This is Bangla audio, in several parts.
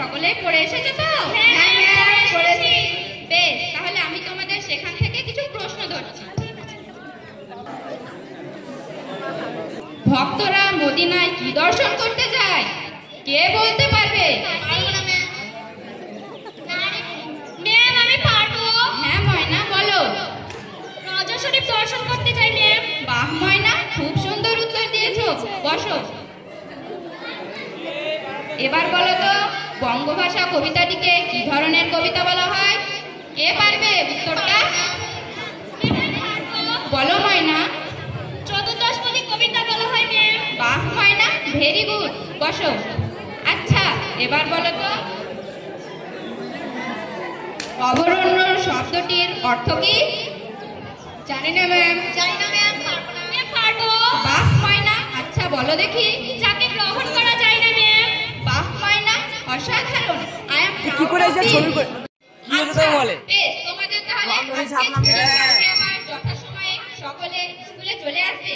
সকলেই পড়ে এসেছো তো? বেশ, তাহলে আমি তোমাদের সেখান থেকে কিছু প্রশ্ন ধরছি। ভক্তরা মদিনায় কি দর্শন করতে যায়? কে বলতে পারবে? হ্যাঁ ময়না, বলো। রওজা শরীফ দর্শন করতে যাই ম্যাম। বাহ ময়না, খুব সুন্দর উত্তর দিয়েছো। বসো। এবার বলো তো, বঙ্গভাষা কবিতাটিকে কি ধরনের কবিতা বলা হয়? কে পারবে উত্তরটা? বলো ময়না। চতুর্দশপদী কবিতা বলা হয় ম্যাম। বাহ ময়না, ভেরি গুড। বসো। আচ্ছা, এবার বলো তো, অভরণ্য শব্দটির অর্থ কি? জানি না ম্যাম। বাহ ময়না, আচ্ছা বলো দেখি। যাকে গ্রহণ করা যায় না ম্যাম। বাহ ময়না, অসাধারণ। আই এম কি করে এসে ছবি করে কি হচ্ছে বলে? বেশ, তোমাদের তাহলে আবার যথাসময়ে সকলে স্কুলে চলে আসবে।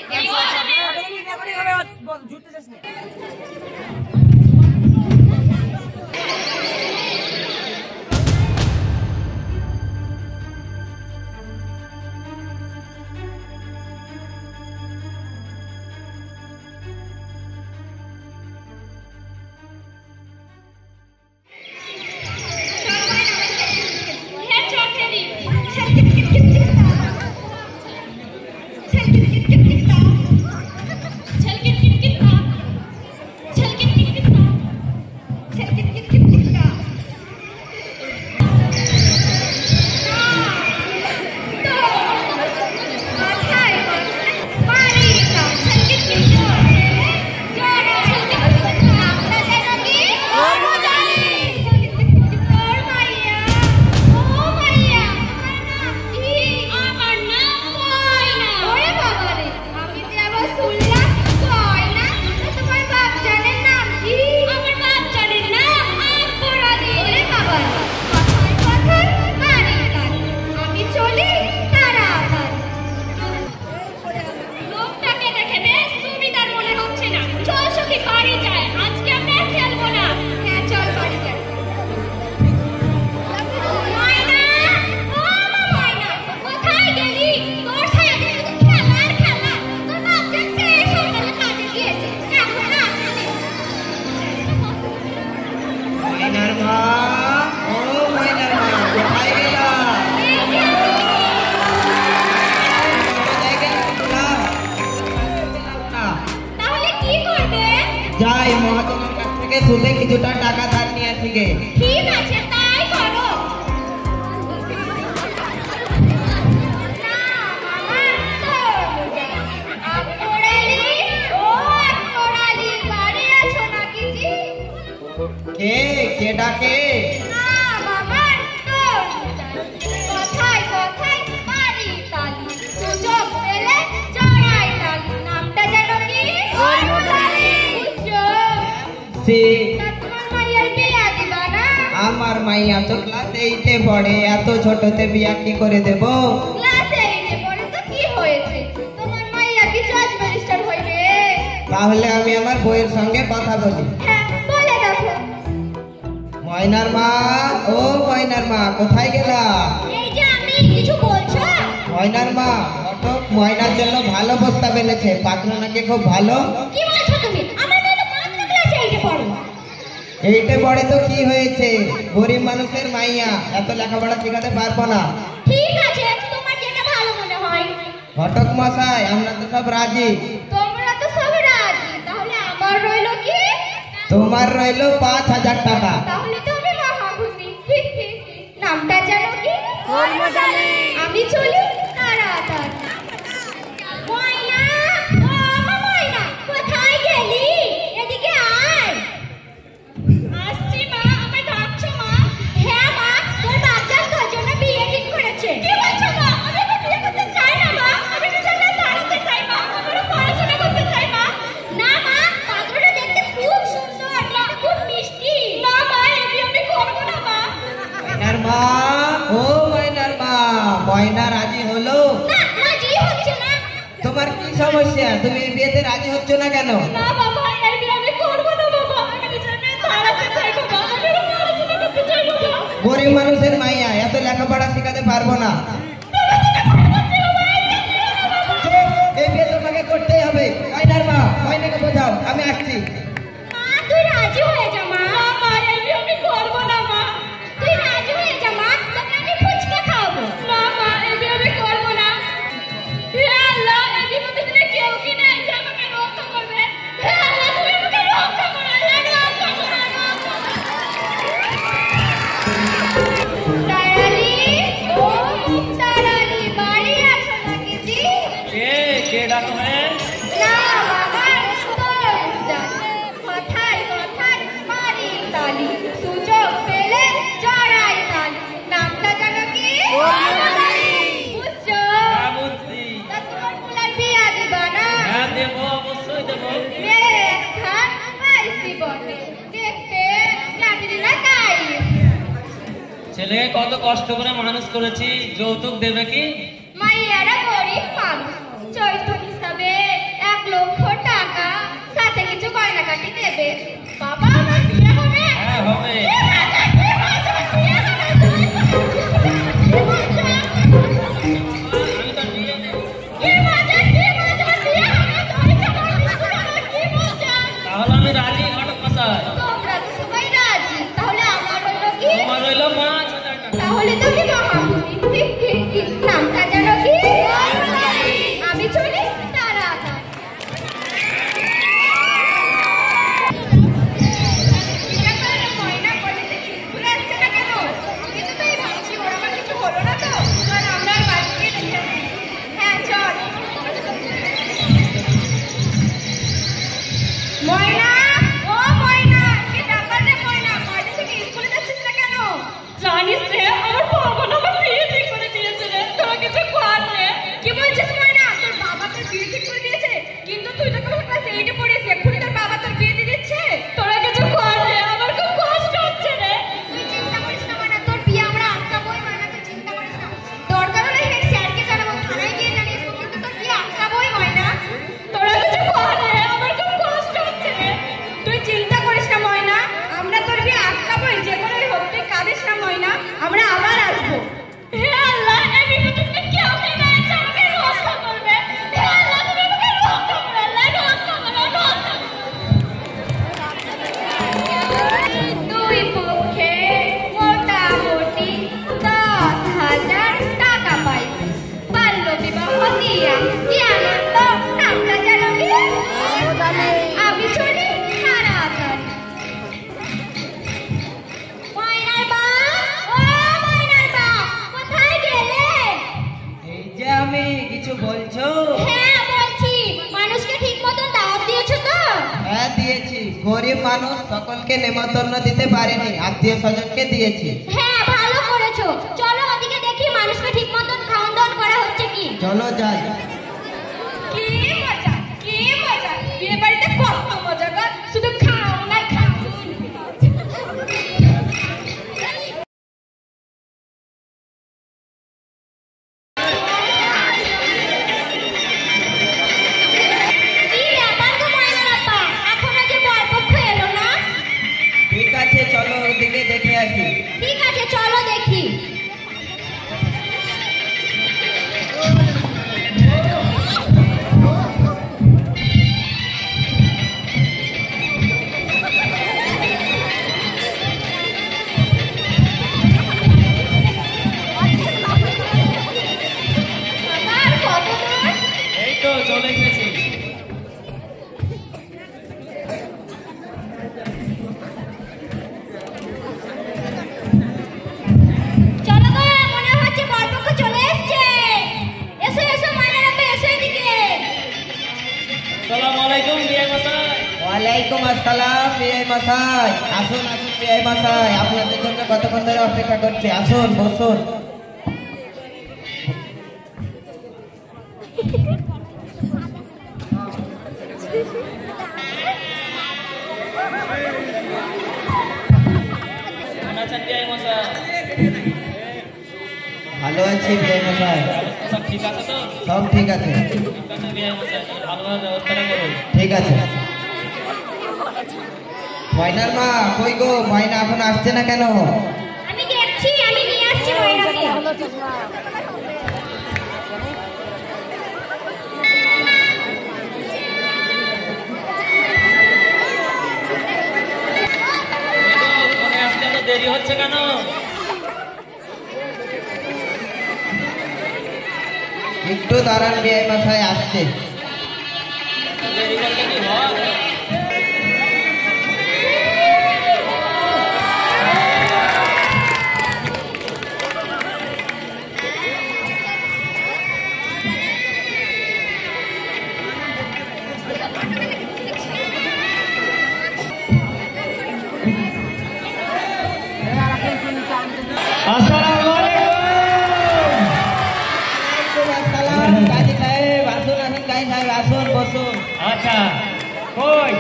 যাই মহাজনের কাছ থেকে সুদে কিছুটা টাকা ধার নিয়ে আসি গে। ঠিক আছে, তাই করো। কে কে ডাকে? কথায় কথায় মারি তালি, সুযোগ পেলে জড়াই তালি। নামটা যেন কি? আমার মাইয়া তো ক্লাস 8-এ পড়ে, এত ছোটতে বিয়া কি করে দেব? ক্লাস 8-এ পড়ে তো কি হয়েছে? তোমার মাইয়া কি জজ ম্যাজিস্ট্রেট হইবে? তাহলে আমি আমার বউয়ের সঙ্গে কথা বলি। হ্যাঁ, বলে দেখো। ময়নার মা, ও ময়নার মা, কোথায় গেলা? এই যে আমি, কিছু বলছো? ময়নার মা, ঘটক ময়নার জন্য ভালো প্রস্তাব এনেছে। পাত্র নাকি খুব ভালো। কি বলছো তুমি? আমার মেয়ে তো মাত্র ক্লাস 8-এ পড়ে। 8-এ পড়ে তো কি হয়েছে? গরিব মানুষের মাইয়া, এত লেখাপড়া শেখাতে পারবো না। ঠিক আছে, তোমার যেটা ভালো মনে হয়। ঘটক মশাই, আমরা তো সব রাজি। তোমরা তো সব রাজি, তাহলে আমার রইলো কি? তোমার রইলো 5,000 টাকা। তাহলে তো আমি মহা খুশি। নামটা জানো কি? আমি চলি তাড়াতাড়ি। ময়না, ও ময়না, কোথায় গেলি? এদিকে আয়। আসছি মা, আমায় ডাকছো মা? হ্যাঁ মা, তোর বাচ্চার তোর জন্য বিয়ে ঠিক করেছে। কি বলছো মা? আমি তো বিয়ে করতে চাই না মা। আমি তো সরকারি পড়াতে চাই মা। আমি পড়াশোনা করতে চাই মা। না মা, পাত্রটা দেখতে খুব সুন্দর, দেখতে খুব মিষ্টি। না মা, এই বিয়ে আমি করবো না মা। ময়নার মা, ও ময়নার মা, ময়না রাজি হলো? না, রাজি হচ্ছে না। তোমার কি সমস্যা? তুমি এই বিয়েতে রাজি হচ্ছ না কেন? না বাবা, এই বিয়ে আমি করবো না বাবা। আমি নিজের মেয়ে তাড়াতে চাই বাবা। আমি গরিব মানুষের মাইয়া, এত লেখাপড়া শেখাতে পারবো না। এই বিয়ে তোমাকে করতেই হবে। ময়নার মা, ময়নাকে বোঝাও, আমি আসছি। মা তুই রাজি হয়ে যা মা। মা এই বিয়ে আমি করব না মা। তুই রাজি হয়ে যা মা, তোকে আমি ফুচকা খাওয়াবো। না মা এই বিয়ে আমি করব না। হে আল্লাহ, এই বিয়ে মধ্যে তুমি কেউ কি নাই যে আমাকে রক্ষা করবে। হে আল্লাহ তুমি আমাকে রক্ষা করো, আল্লাহ রক্ষা করো, রক্ষা করো। তারালি, ও মুক্তারালি, বাড়ি আছো নাকি জি? কে ডাকো হে? না বাবা, তোর কথায় কথায় মারি তালি, সুযোগ পেলে জড়াই তালি। নামটা জানো কি? বুঝছো? হ্যাঁ বুঝছি। তা তোমার পোলার বিয়া দিবা না? হ্যাঁ দেবো, অবশ্যই দেবো। মেয়ে একখান পাইছি বটে, দেখতে লাগলি না তাই। ছেলেকে কত কষ্ট করে মানুষ করেছি, যৌতুক দেবে কি? মাইয়ারা গরিব মানুষ, যৌতুক হিসাবে 1 লক্ষ টাকা, সাথে কিছু গয়নাগাটি দেবে। বাবা আমার বিয়ে হবে? হ্যাঁ হবে। আমি তো বিয়ে নেব। তাহলে আমি রাজি, ঘটক মশাই। তোমরা তো সবাই রাজি, তাহলে আমার হলো কি? তোমার রইল 5,000 টাকা। তাহলে তো কি মহাপুরী। নামটা জানো কি? আমি চলি তাড়াতাড়ি। ময়না কলেজে স্কুলে আসছে না কেন? কিন্তু তাই ভাবছি ওর আমার কিছু হলো না তো, কারণ আমরা আর বাড়ি গিয়ে দেখে আসি। হ্যাঁ চল। ময়না, ও ময়না, কি ব্যাপার রে ময়না, কয়টা থেকে স্কুলে যাচ্ছিস না কেন? জানিস রে, আমার বাবা না আমার বিয়ে ঠিক করে দিয়েছে রে, তোরা কিছু কর রে। কি বলছিস ময়না, তোর বাবা তোর বিয়ে ঠিক করে দিয়েছে? কিন্তু তুই তো কেবল ক্লাস 8 পড়িস, এক্ষুনি তোর বাবা তোর বিয়ে দিয়ে দিচ্ছে? তোরা কিছু কর রে, আমার খুব কষ্ট হচ্ছে রে। তুই চিন্তা করিস না ময়না, তোর বিয়ে আমরা আটকাবোই ময়না, তুই চিন্তা করিস না। দরকার হলে হেড স্যারকে জানাবো, থানায় গিয়ে জানিয়ে দেবো, কিন্তু তোর বিয়ে আটকাবোই ময়না। তোরা কিছু কর রে, আমার খুব কষ্ট হচ্ছে রে। তুই চিন্তা করিস না ময়না, আমরা তোর বিয়ে আটকাবোই, যে কোনোই হোক, তুই কাঁদিস না ময়না, আমরা আবার আসবো। হে আল্লাহ, এই বিপদে তুমি কেমনে গাইছো, আমাকে রক্ষা করবে। হে আল্লাহ তুমি আমাকে রক্ষা করো, আল্লাহ রক্ষা করো, রক্ষা করো। দুই পক্ষে মোটামুটি 10,000 টাকা পাইছি। বাল্য বিবাহ দিয়া কি আনন্দ, নামটা জানো কি? আমি চলি তাড়াতাড়ি। ময়নার বা, ও ময়নার বা, কোথায় গেলে? এই যে আমি, কিছু বলছো? হ্যাঁ বলছি, মানুষকে ঠিক মতন দাওয়াত দিয়েছো তো? হ্যাঁ দিয়েছি, গরিব মানুষ সকলকে নেমন্তন্ন দিতে পারিনি, আত্মীয় স্বজনকে দিয়েছি। হ্যাঁ ভালো করেছো, চলো ওদিকে দেখি মানুষকে ঠিক মতন খাওয়ান দাওয়ান করা হচ্ছে কি। চলো যাই। কি মজা, কি মজা, বিয়ে বাড়িতে কত মজা গো, শুধু খাও না খাও। কি ব্যাপার গো ময়নার আপা, এখনো যে বরপক্ষ এলো না? ঠিক আছে চলো ওদিকে দেখে আসি। ঠিক আছে চলো দেখি। আর কত দূর? এই তো চলে এসেছি। চলো গো, মনে হচ্ছে বরপক্ষ চলে এসেছে। এসো এসো ময়নার আপা, এসো এদিকে। আসসালামু আলাইকুম বিয়ে মশাই। ওয়ালাইকুম আসসালাম বিআই মশাই। আসুন আসুন বিআই মশাই, আপনাদের জন্য কতক্ষণ ধরে অপেক্ষা করছি, আসুন বসুন। কেমন আছেন বিয়ে মশাই? ভালো আছি বিআই মশাই। অবস্থা সব ঠিক আছে তো? সব ঠিক আছে। ঠিক আছে বিয়ে মশাই, তাহলে ভালোভাবে ব্যবস্থাটা করুন। ঠিক আছে। ময়নার মা কই গো, ময়না এখন আসছে না কেন? আমি দেখছি যাচ্ছি, আমি নিয়ে আসছি ময়নাকে। দেরি হচ্ছে কেন? একটু দাঁড়ান বিআই মশাই, আসছে। দেরি করলে কি হয়? কাজী সাহেব আসুন, আসুন কাজী সাহেব আসুন, বসুন। আচ্ছা, কই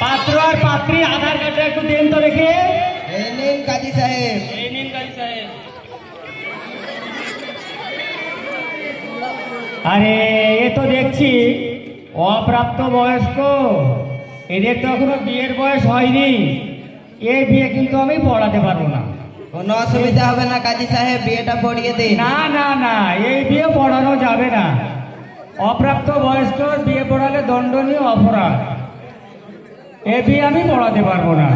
পাত্র আর পাত্রী আধার কার্ডটা একটু দেন তো রেখে। এই নিন কাজী সাহেব। এই নিন কাজী সাহেব। আরে এ তো দেখছি অপ্রাপ্ত বয়স্ক, এদের তো এখনো বিয়ের বয়স হয়নি। এই বিয়ে কিন্তু আমি পড়াতে পারবো না। কোনো অসুবিধা হবে না কাজী সাহেব, বিয়েটা পড়িয়ে দিন। না না না, এই বিয়ে পড়ানো যাবে না। অপ্রাপ্ত বয়স্ক বিয়ে পড়ালে দণ্ডনীয় অপরাধ। এই বিয়ে আমি পড়াতে পারবো না।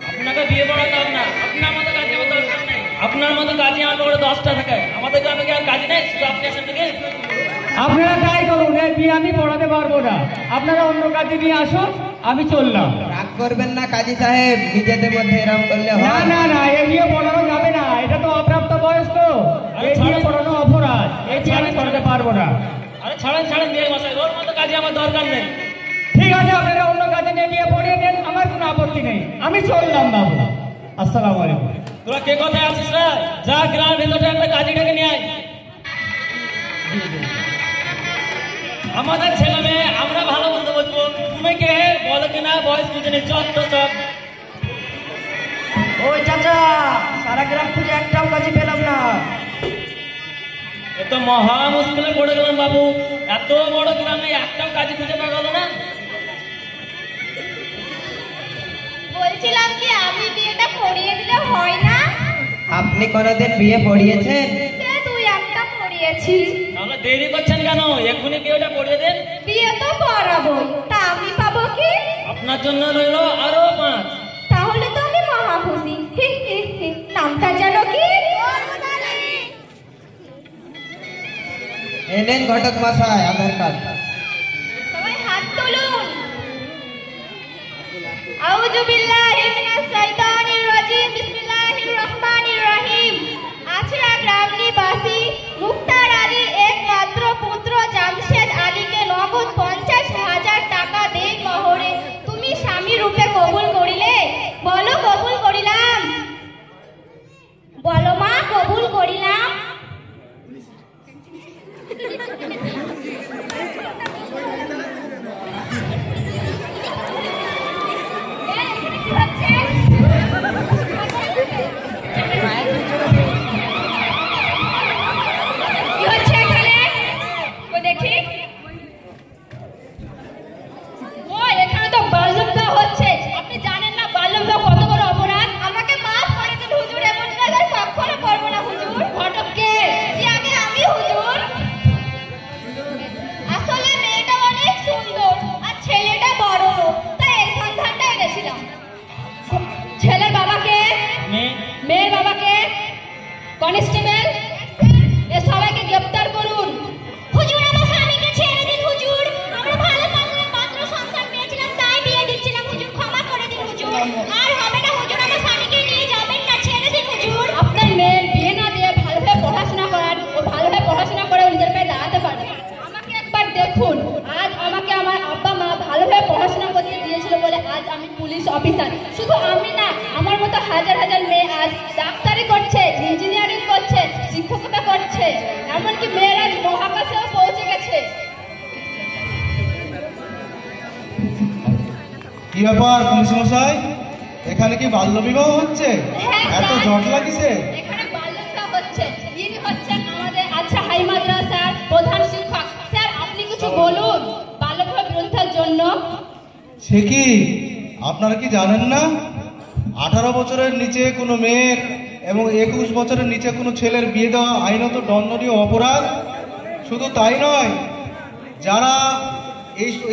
আপনাকে বিয়ে পড়াতাম না, আপনার মতো কাজে আমার দরকার নেই। আপনার মতো কাজে আমার বড় 10টা থাকে, আমাদের গ্রামে কি আর কাজে নেই? শুধু আপনি আসেন নাকি? আপনারা তাই করুন, এই বিয়ে আমি পড়াতে পারবো না। আপনারা অন্য কাজে নিয়ে আসুন, আমি চললাম। রাগ করবেন না কাজী সাহেব, নিজেদের মধ্যে এরকম করলে না হয়? না না, এই বিয়ে পড়ানো যাবে না। এটা তো অপ্রাপ্ত বয়স্ক, এই বিয়ে পড়ানো অপরাধ। এই বিয়ে আমি পড়াতে পারবো না। আরে ছাড়েন ছাড়েন বিয়ে মশাই, ওর মতো কাজে আমার দরকার নেই। ঠিক আছে, আপনারা অন্য কাজে নিয়ে বিয়ে পড়িয়ে দেন, আমার কোনো আপত্তি নেই। আমি চললাম বাবু। আসসালামু আলাইকুম। তোরা কে কোথায় আছিস রে? যা গ্রামের ভিতরে একটা কাজী ডেকে নিয়ে আয়। আমাদের ছেলে মেয়ে আমরা ভালো মন্দ বলবো, তুমি কে বলো কিনা বয়স বুঝে নি। চট তো চট। ওই চাচা, সারা গ্রাম খুঁজে একটাও কাজে পেলাম না। এ তো মহা মুশকিলে পড়ে গেলাম বাবু, এত বড় গ্রামে একটাও কাজে খুঁজে পাওয়া গেল না। বলছিলাম কি আমি বিয়েটা পড়িয়ে দিলে হয় না? আপনি কোনোদিন বিয়ে পড়িয়েছেন? সে তুই একটা পড়িয়েছি। তাহলে দেরি করছেন কেন? এক্ষুনি বিয়েটা পড়িয়ে দেন। বিয়ে তো পড়াবো, তা আমি পাবো কি? আপনার জন্য রইল আরো 5। তাহলে তো আমি মহা খুশি। হি হি হি। নামটা জানো কি? এই নিন ঘটক মশাই আধার কার্ড। সবাই হাত তুলুন। আউযু বিল্লাহি মিনাশ শাইতানির রাজিম। বিসমিল্লাহির রহমানির রহিম। আছড়া গ্রাম নিবাসী মুক্তার আলীর একমাত্র পুত্র জামশেদ আলীকে নগদ 50,000 টাকা দেই মোহরে তুমি স্বামী রূপে কবুল করিলে? বলো কবুল করিলাম। বলো মা, কবুল করিলাম। কনস্টেবল, এ সবাইকে গ্রেফতার করুন। হুজুর, আমার স্বামীকে ছেড়ে দিন হুজুর। আমরা ভালো পাত্র সন্তান পেয়েছিলাম, তাই বিয়ে দিচ্ছিলাম হুজুর। ক্ষমা করে দিন হুজুর। আর হবে না হুজুর, আমার স্বামীকে নিয়ে যাবেন না, ছেড়ে দিন হুজুর। আপনার মেয়ের বিয়ে না দিয়ে ভালোভাবে পড়াশোনা করান, ও ভালোভাবে পড়াশোনা করে নিজের পায়ে দাঁড়াতে পারে। আমাকে একবার দেখুন, আজ আমাকে আমার আব্বা মা ভালোভাবে পড়াশোনা করতে দিয়েছিল বলে আজ আমি পুলিশ অফিসার। শুধু আমি না, আমার মতো হাজার হাজার মেয়ে আজ ডাক্তারি করছে, ইঞ্জিনিয়ারিং করছে, শিক্ষকতা করছে, এমনকি মেয়েরা মহাকাশেও পৌঁছে গেছে। কি ব্যাপার পুলিশ মশাই, এখানে কি বাল্য বিবাহ হচ্ছে? হ্যাঁ, এত স্যার। জট লাগিছে? এখানে বাল্য বিবাহ হচ্ছে। ইনি হচ্ছেন আমাদের আচ্ছা হাই মাদ্রাসার প্রধান শিক্ষক। স্যার, আপনি কিছু বলুন বাল্য বিবাহ বিরোধিতার জন্য। সে কি আপনারা কি জানেন না 18 বছরের নিচে কোনো মেয়ের এবং 21 বছরের নিচে কোনো ছেলের বিয়ে দেওয়া আইনত দণ্ডনীয় অপরাধ। শুধু তাই নয়, যারা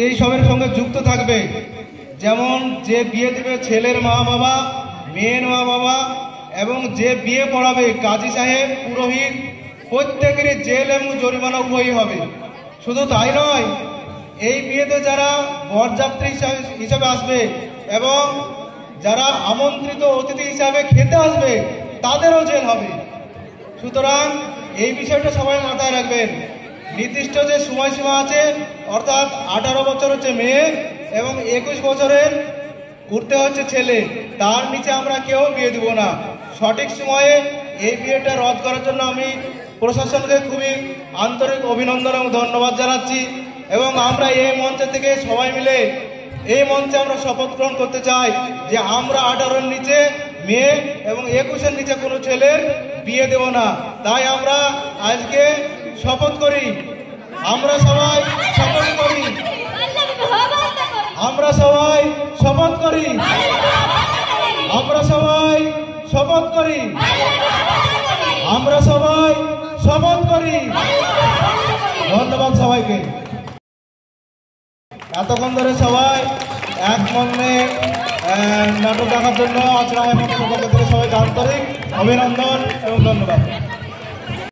এই সবের সঙ্গে যুক্ত থাকবে, যেমন যে বিয়ে দেবে ছেলের মা বাবা, মেয়ের মা বাবা, এবং যে বিয়ে পড়াবে কাজী সাহেব, পুরোহিত, প্রত্যেকেরই জেল এবং জরিমানা উভয়ই হবে। শুধু তাই নয়, এই বিয়েতে যারা বরযাত্রী হিসাবে আসবে এবং যারা আমন্ত্রিত অতিথি হিসাবে খেতে আসবে তাদেরও জেল হবে। সুতরাং এই বিষয়টা সবাই মাথায় রাখবেন। নির্দিষ্ট যে সময়সীমা আছে, অর্থাৎ 18 বছর হচ্ছে মেয়ে এবং 21 বছরের উঠতে হচ্ছে ছেলে, তার নিচে আমরা কেউ বিয়ে দিব না। সঠিক সময়ে এই বিয়েটা রদ করার জন্য আমি প্রশাসনকে খুবই আন্তরিক অভিনন্দন এবং ধন্যবাদ জানাচ্ছি। এবং আমরা এই মঞ্চ থেকে সবাই মিলে এই মঞ্চে আমরা শপথ গ্রহণ করতে চাই যে আমরা 18-এর নিচে মেয়ে এবং 21-এর নিচে কোনো ছেলের বিয়ে দেব না। তাই আমরা আজকে শপথ করি, আমরা সবাই শপথ করি, আমরা সবাই শপথ করি, আমরা সবাই শপথ করি, আমরা সবাই শপথ করি। ধন্যবাদ সবাইকে। এতক্ষণ ধরে সবাই এক মনে নাটক দেখার জন্য আজরা এবং সবাইকে সবাই আন্তরিক অভিনন্দন এবং ধন্যবাদ।